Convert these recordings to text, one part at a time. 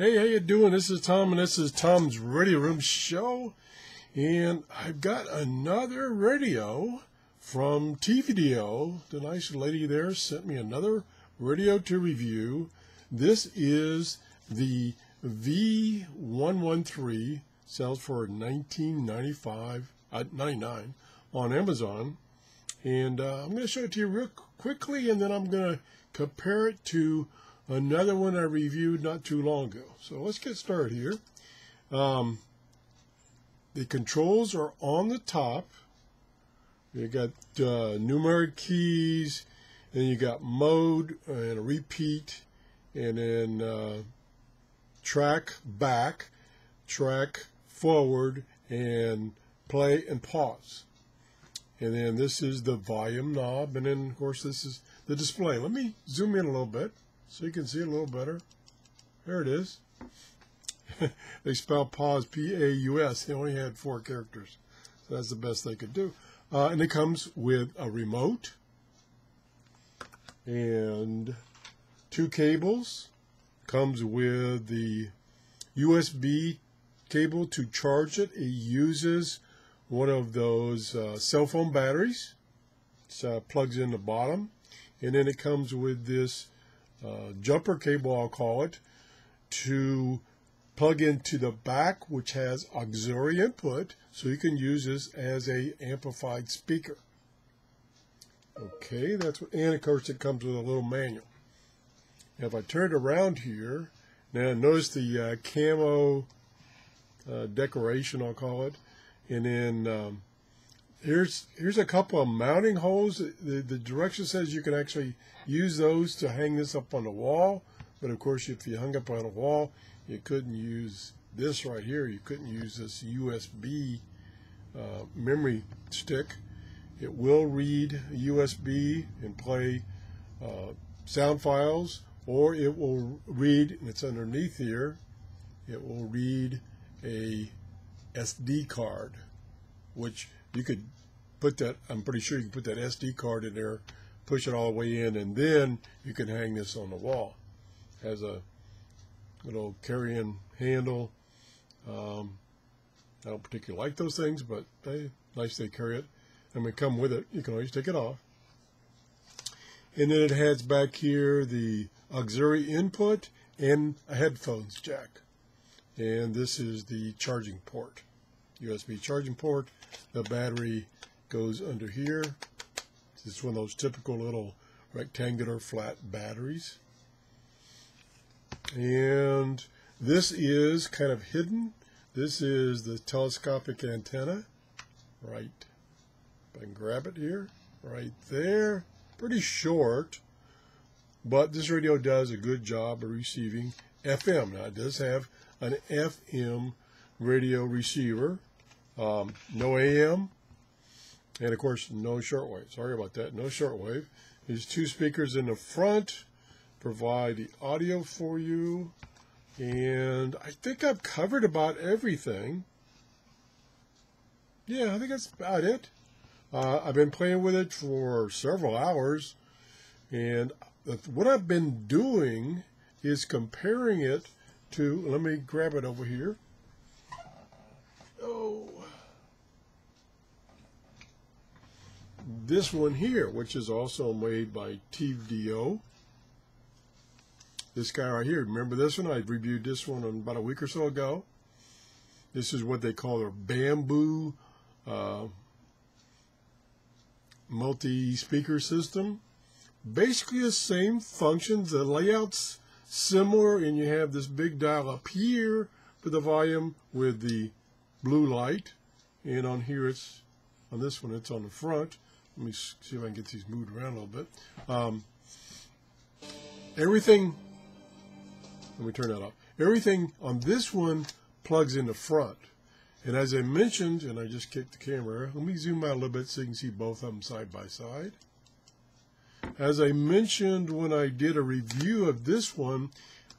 Hey, how you doing? This is Tom, and this is Tom's Radio Room Show. And I've got another radio from TIVDIO. The nice lady there sent me another radio to review. This is the V-113, sells for $19.99 on Amazon. And I'm going to show it to you real quickly, and then I'm going to compare it to another one I reviewed not too long ago. So let's get started here. The controls are on the top. You got numeric keys, and you got mode and a repeat, and then track back, track forward, and play and pause. And then this is the volume knob, and then of course this is the display. Let me zoom in a little bit so you can see it a little better. There it is. They spell pause P-A-U-S. They only had 4 characters, so that's the best they could do. And it comes with a remote and 2 cables. Comes with the USB cable to charge it. It uses one of those cell phone batteries. So plugs in the bottom, and then it comes with this jumper cable, I'll call it, to plug into the back, which has auxiliary input, so you can use this as a amplified speaker. Okay, that's what, and of course it comes with a little manual. Now if I turn it around here, now notice the camo decoration, I'll call it, and then here's a couple of mounting holes. The direction says you can actually use those to hang this up on the wall, but of course if you hung up on a wall, you couldn't use this right here. You couldn't use this USB memory stick. It will read USB and play sound files, or it will read, and it's underneath here, it will read a SD card, which you could put that, I'm pretty sure you can put that SD card in there, push it all the way in, and then you can hang this on the wall. Has a little carry-in handle. I don't particularly like those things, but nice they carry it. And they come with it. You can always take it off. And then it has back here the auxiliary input and a headphones jack. And this is the charging port, USB charging port. The battery goes under here. It's one of those typical little rectangular flat batteries. And this is kind of hidden. This is the telescopic antenna. Right. If I can grab it here. Right there. Pretty short. But this radio does a good job of receiving FM. Now it does have an FM radio receiver. No AM. And of course no shortwave. Sorry about that. No shortwave. There's 2 speakers in the front. Provide the audio for you, and I think I've covered about everything. Yeah, I think that's about it. I've been playing with it for several hours, and what I've been doing is comparing it to, let me grab it over here. Oh, this one here, which is also made by TIVDIO. This guy right here, remember this one? I reviewed this one about a week or so ago. This is what they call their bamboo multi-speaker system. Basically the same functions. The layout's similar, and you have this big dial up here for the volume with the blue light. And on here, it's on this one, it's on the front. Let me see if I can get these moved around a little bit. Everything... Let me turn that off. Everything on this one plugs in the front. And as I mentioned, and I just kicked the camera, let me zoom out a little bit so you can see both of them side by side. As I mentioned when I did a review of this one,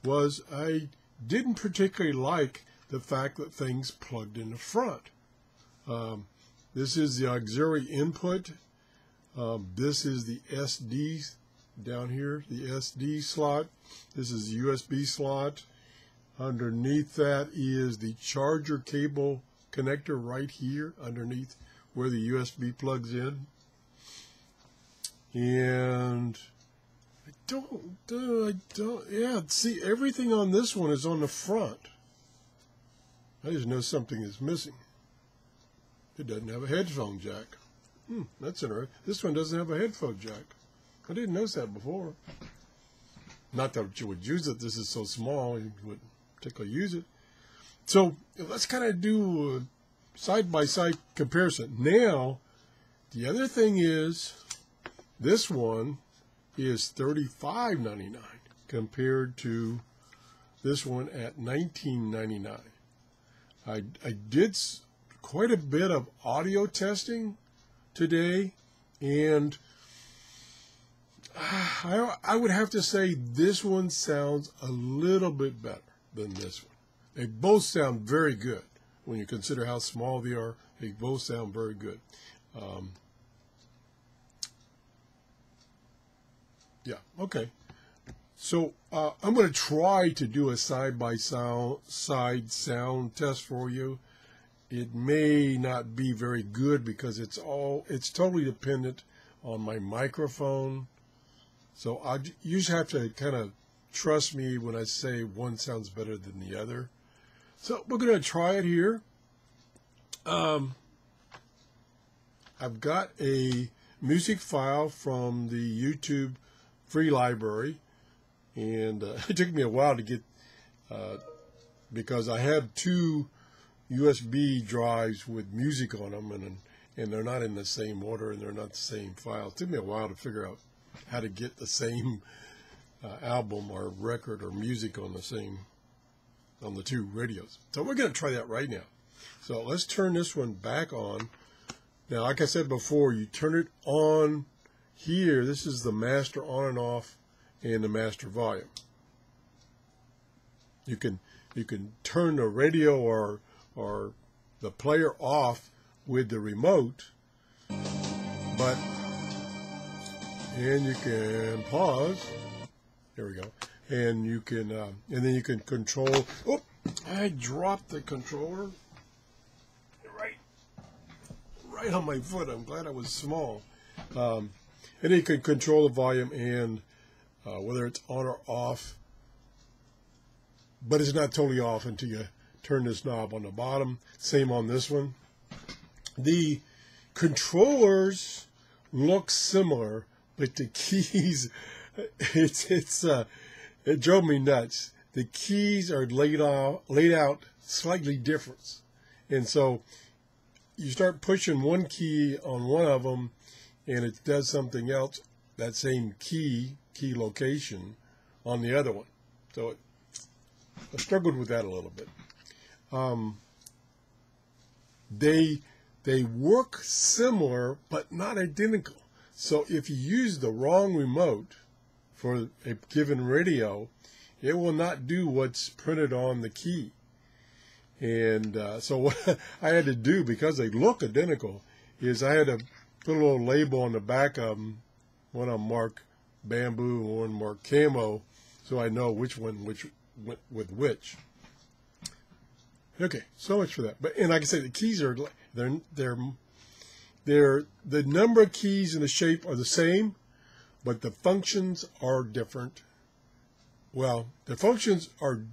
was I didn't particularly like the fact that things plugged in the front. This is the auxiliary input. This is the SD down here, the SD slot. This is the USB slot. Underneath that is the charger cable connector right here underneath where the USB plugs in. And yeah, see, everything on this one is on the front. I just know something is missing. It doesn't have a headphone jack. That's interesting. This one doesn't have a headphone jack. I didn't notice that before. Not that you would use it. This is so small, you would particularly use it. So let's kind of do a side-by-side comparison. Now, the other thing is, this one is $35.99 compared to this one at $19.99. I did quite a bit of audio testing today, and I would have to say this one sounds a little bit better than this one. They both sound very good. When you consider how small they are, they both sound very good. Yeah, okay. So I'm going to try to do a side-by-side sound test for you. It may not be very good because it's totally dependent on my microphone. So you just have to kind of trust me when I say one sounds better than the other. So we're going to try it here. I've got a music file from the YouTube free library, and it took me a while to get, because I have two USB drives with music on them, and they're not in the same order, and they're not the same file. It took me a while to figure out how to get the same album or record or music on the two radios. So we're going to try that right now. So let's turn this one back on. Now, like I said before, you turn it on here. This is the master on and off and the master volume. You can turn the radio or the player off with the remote, and you can pause. There we go. And you can, and then you can control. Oh, I dropped the controller right on my foot. I'm glad I was small. And then you can control the volume and whether it's on or off. But it's not totally off until you turn this knob on the bottom. Same on this one. The controllers look similar, but the keys, it drove me nuts. The keys are laid out slightly different. And so you start pushing one key on one of them, and it does something else, that same key location, on the other one. So I struggled with that a little bit. They work similar, but not identical. So if you use the wrong remote for a given radio, it will not do what's printed on the key. And so what I had to do, because they look identical, is I had to put a little label on the back of them. One of them marked bamboo and one marked camo, so I know which one went with which. Okay, so much for that. And like I said, the keys are the number of keys and the shape are the same, but the functions are different. Well, the functions are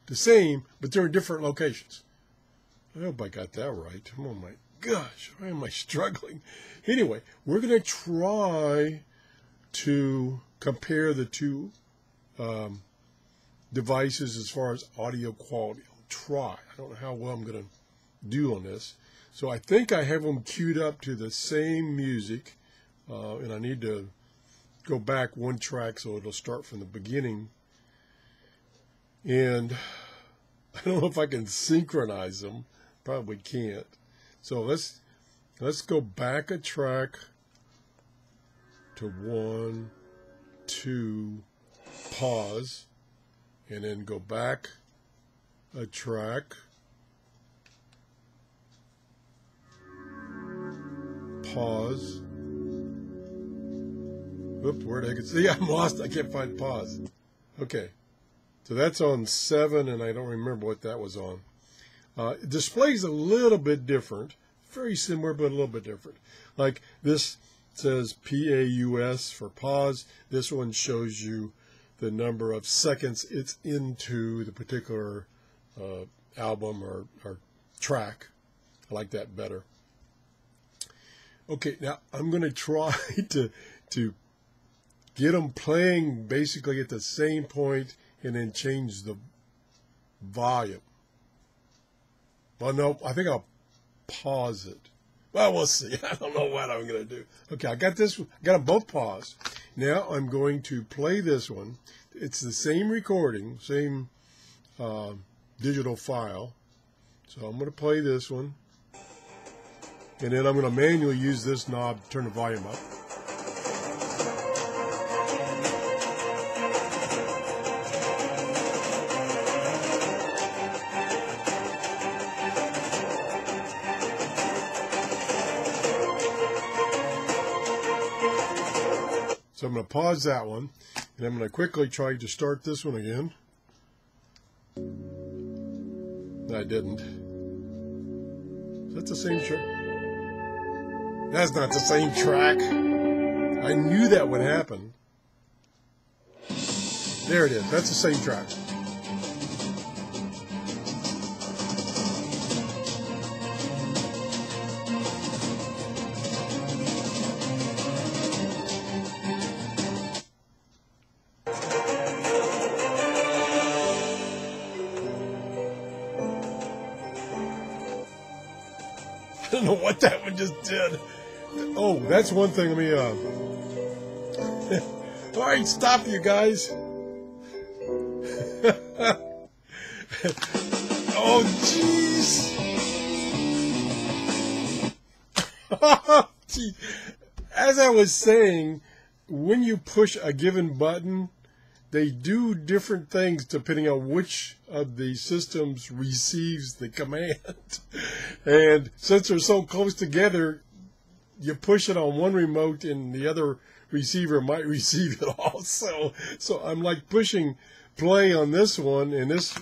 the same, but they're in different locations. I hope I got that right. Oh my gosh, why am I struggling? Anyway, we're going to try to compare the two devices as far as audio quality. I'll try. I don't know how well I'm going to do on this. So I think I have them queued up to the same music, and I need to go back one track so it'll start from the beginning. And I don't know if I can synchronize them. Probably can't. So let's go back a track to 1, 2, pause, and then go back a track, pause. Oops, where the heck is it? See, I'm lost. I can't find pause. Okay. So that's on 7, and I don't remember what that was on. It displays a little bit different, very similar, but a little bit different. Like this says PAUS for pause. This one shows you the number of seconds it's into the particular album or track. I like that better. Okay, now I'm going to try to get them playing basically at the same point and then change the volume. Well, no, I think I'll pause it. Well, we'll see. I don't know what I'm going to do. Okay, I got this. I got them both paused. Now I'm going to play this one. It's the same recording, same digital file. So I'm going to play this one. And then I'm going to manually use this knob to turn the volume up. So I'm going to pause that one, and I'm going to quickly try to start this one again. I didn't. Is that the same track? That's not the same track. I knew that would happen. There it is. That's the same track. I don't know what that one just did. Oh, that's one thing. Let me, all right, stop, you guys. Oh, jeez. As I was saying, when you push a given button, they do different things depending on which of the systems receives the command. And since they're so close together, you push it on one remote and the other receiver might receive it also. So I'm like pushing play on this one, and this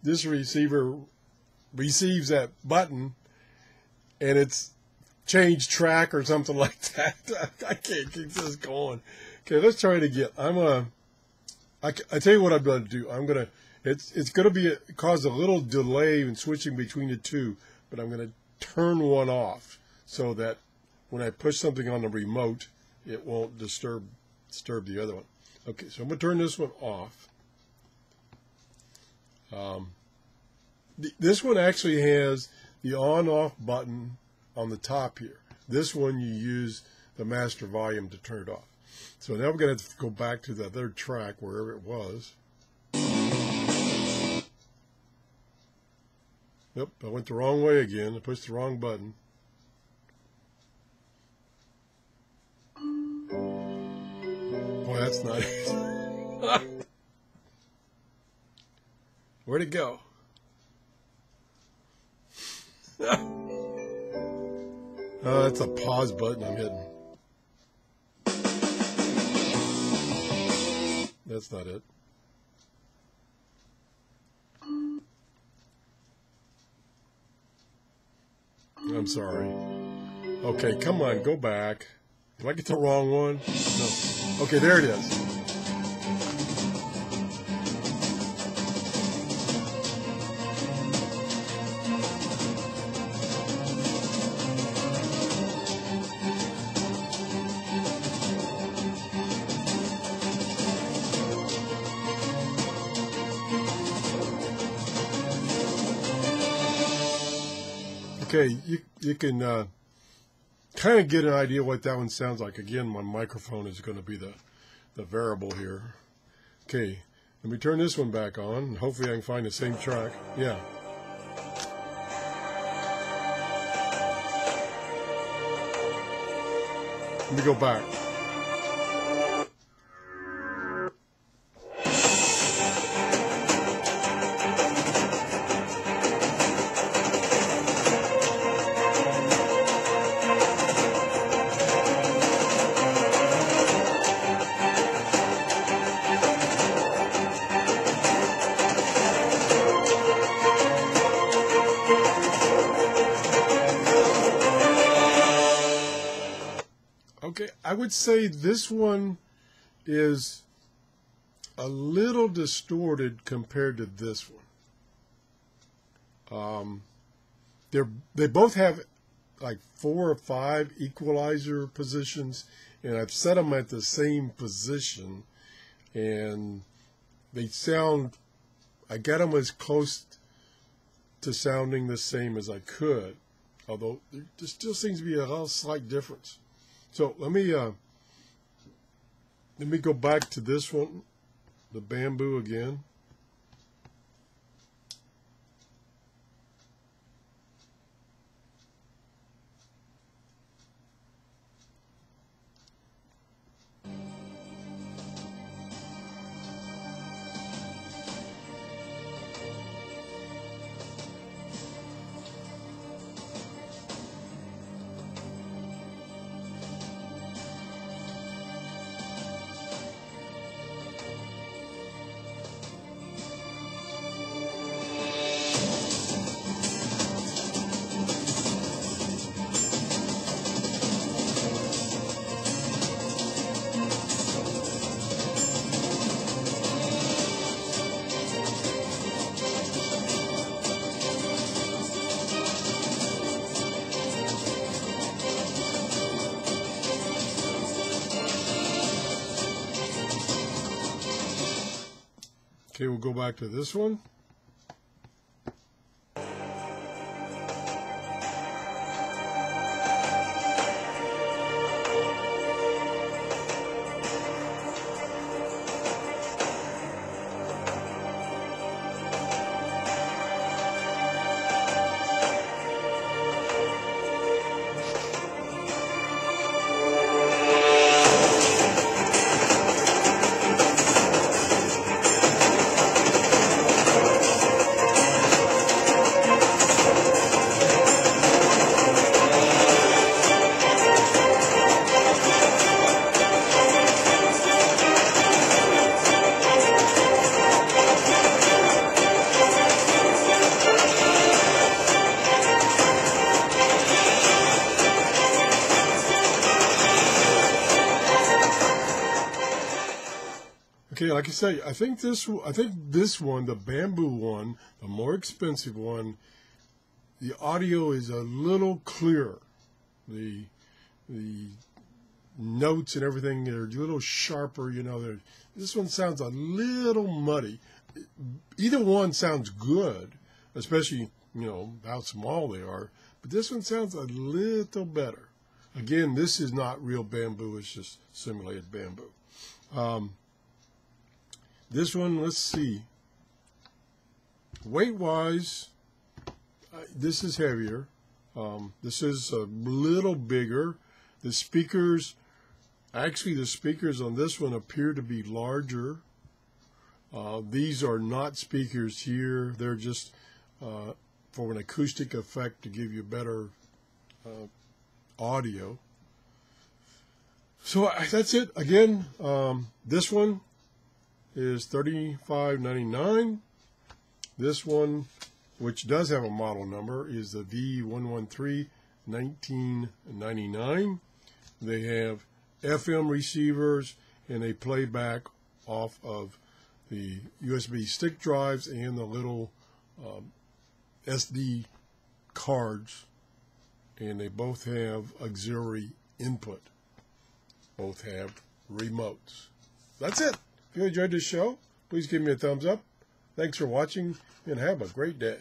receiver receives that button, and it's changed track or something like that. I can't keep this going. Okay, let's try it again. I tell you what I'm going to do. It's going to cause a little delay in switching between the two, but I'm going to turn one off so that when I push something on the remote, it won't disturb the other one. Okay, so I'm going to turn this one off. This one actually has the on-off button on the top here. This one you use the master volume to turn it off. So now we're going to have to go back to the third track, wherever it was. Yep, I went the wrong way again. I pushed the wrong button. Boy, that's not easy. Where'd it go? Oh, that's a pause button I'm hitting. That's not it. I'm sorry. Okay, come on, go back. Did I get the wrong one? No. Okay, there it is. Okay, you can kind of get an idea what that one sounds like. Again, my microphone is going to be the variable here. Okay, let me turn this one back on, and hopefully I can find the same track. Yeah. Let me go back. Okay, I would say this one is a little distorted compared to this one. They both have like 4 or 5 equalizer positions, and I've set them at the same position, and they sound, I got them as close to sounding the same as I could, although there still seems to be a little slight difference. So let me go back to this one, the bamboo again. Okay, we'll go back to this one. Okay, like I say, I think this one, the bamboo one, the more expensive one, the audio is a little clearer. The notes and everything are a little sharper. You know, this one sounds a little muddy. Either one sounds good, especially, you know, how small they are. But this one sounds a little better. Again, this is not real bamboo. It's just simulated bamboo. This one, let's see. Weight-wise, this is heavier. This is a little bigger. The speakers, actually the speakers on this one appear to be larger. These are not speakers here. They're just for an acoustic effect to give you better audio. So that's it. Again, this one is $35.99. This one, which does have a model number, is the V-113 1999. They have FM receivers and they play back off of the USB stick drives and the little SD cards, and they both have auxiliary input. Both have remotes. That's it. If you enjoyed this show, please give me a thumbs up. Thanks for watching, and have a great day.